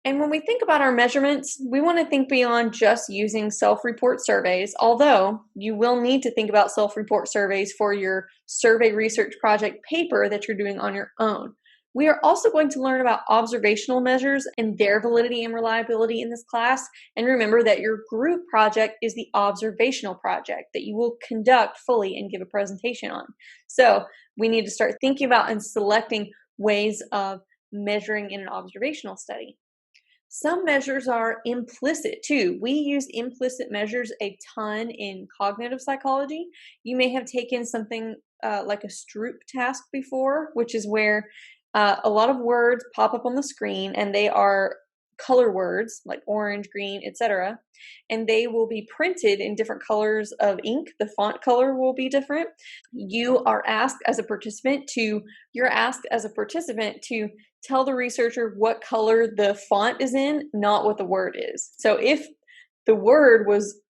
And when we think about our measurements, we want to think beyond just using self-report surveys, although you will need to think about self-report surveys for your survey research project paper that you're doing on your own. We are also going to learn about observational measures and their validity and reliability in this class. And remember that your group project is the observational project that you will conduct fully and give a presentation on. So we need to start thinking about and selecting ways of measuring in an observational study. Some measures are implicit too. We use implicit measures a ton in cognitive psychology. You may have taken something like a Stroop task before, which is where a lot of words pop up on the screen and they are color words like orange, green, etc. And they will be printed in different colors of ink. The font color will be different. You're asked as a participant to tell the researcher what color the font is in, not what the word is. So if the word was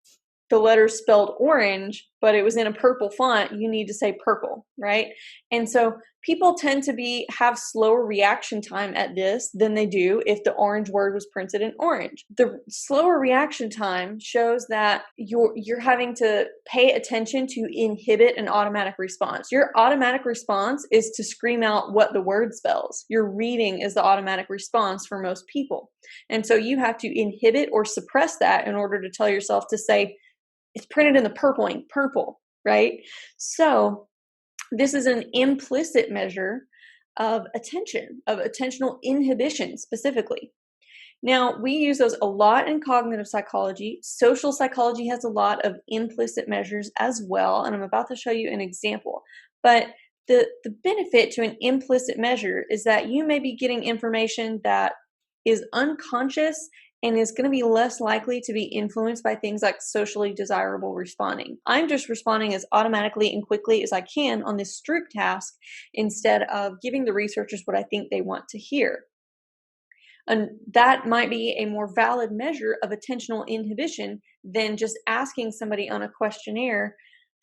the letter spelled orange, but it was in a purple font, you need to say purple, right? And so people tend to have slower reaction time at this than they do if the orange word was printed in orange. The slower reaction time shows that you're having to pay attention to inhibit an automatic response. Your automatic response is to scream out what the word spells. Your reading is the automatic response for most people. And so you have to inhibit or suppress that in order to tell yourself to say, it's printed in the purple ink, purple, right? So this is an implicit measure of attention, of attentional inhibition specifically. Now, we use those a lot in cognitive psychology. Social psychology has a lot of implicit measures as well, and I'm about to show you an example. But the benefit to an implicit measure is that you may be getting information that is unconscious and is going to be less likely to be influenced by things like socially desirable responding. I'm just responding as automatically and quickly as I can on this Stroop task instead of giving the researchers what I think they want to hear. And that might be a more valid measure of attentional inhibition than just asking somebody on a questionnaire,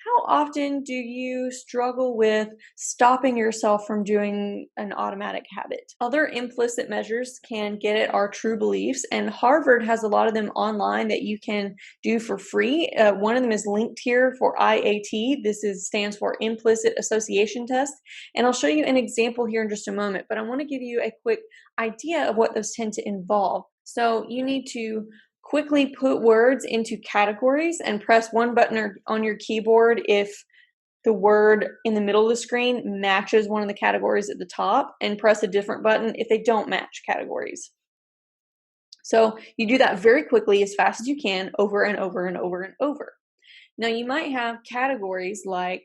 how often do you struggle with stopping yourself from doing an automatic habit? Other implicit measures can get at our true beliefs, and Harvard has a lot of them online that you can do for free. One of them is linked here for IAT. Stands for Implicit Association Test, and I'll show you an example here in just a moment, but I want to give you a quick idea of what those tend to involve. So you need to quickly put words into categories and press one button on your keyboard if the word in the middle of the screen matches one of the categories at the top, and press a different button if they don't match categories. So you do that very quickly, as fast as you can, over and over and over and over. Now you might have categories like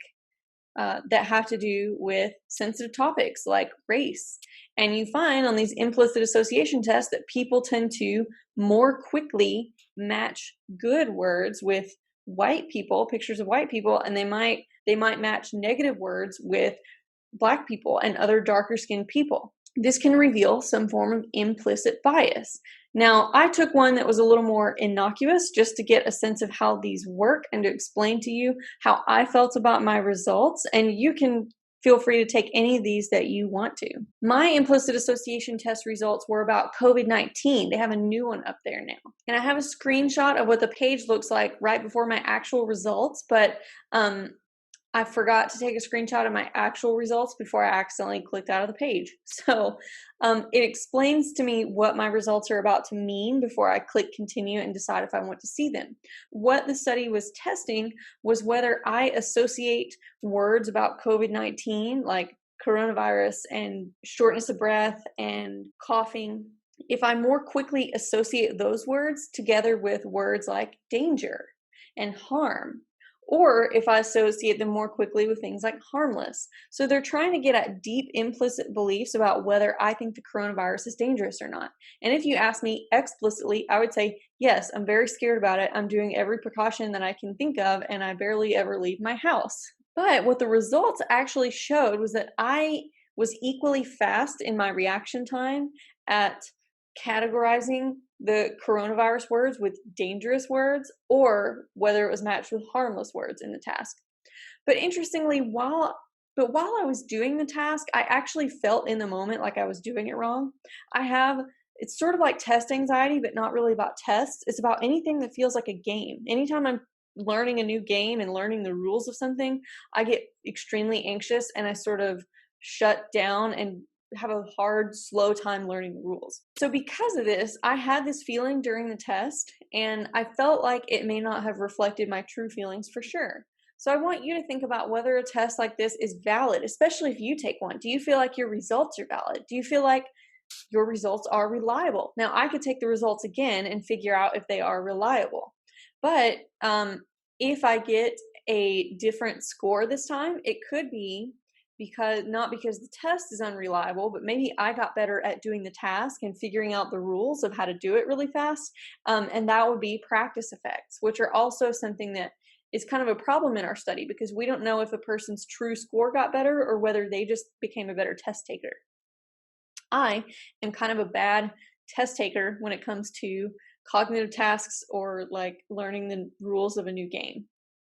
that have to do with sensitive topics like race. And you find on these implicit association tests that people tend to more quickly match good words with white people, pictures of white people, and they might match negative words with Black people and other darker skinned people. This can reveal some form of implicit bias. Now, I took one that was a little more innocuous just to get a sense of how these work and to explain to you how I felt about my results, and you can feel free to take any of these that you want to. My implicit association test results were about COVID-19. They have a new one up there now. And I have a screenshot of what the page looks like right before my actual results, but I forgot to take a screenshot of my actual results before I accidentally clicked out of the page. So it explains to me what my results are about to mean before I click continue and decide if I want to see them. What the study was testing was whether I associate words about COVID-19 like coronavirus and shortness of breath and coughing, if I more quickly associate those words together with words like danger and harm, or if I associate them more quickly with things like harmless. So they're trying to get at deep implicit beliefs about whether I think the coronavirus is dangerous or not. And if you ask me explicitly, I would say, yes, I'm very scared about it. I'm doing every precaution that I can think of, and I barely ever leave my house. But what the results actually showed was that I was equally fast in my reaction time at categorizing the coronavirus words with dangerous words, or whether it was matched with harmless words in the task. But interestingly, while I was doing the task, I actually felt in the moment like I was doing it wrong. I have it's sort of like test anxiety, but not really about tests. It's about anything that feels like a game. Anytime I'm learning a new game and learning the rules of something, I get extremely anxious and I sort of shut down and have a hard, slow time learning the rules. So because of this, I had this feeling during the test, and I felt like it may not have reflected my true feelings for sure. So I want you to think about whether a test like this is valid, especially if you take one. Do you feel like your results are valid? Do you feel like your results are reliable? Now, I could take the results again and figure out if they are reliable. But if I get a different score this time, it could be not because the test is unreliable, but maybe I got better at doing the task and figuring out the rules of how to do it really fast. And that would be practice effects, which are also something that is kind of a problem in our study because we don't know if a person's true score got better or whether they just became a better test taker. I am kind of a bad test taker when it comes to cognitive tasks or like learning the rules of a new game.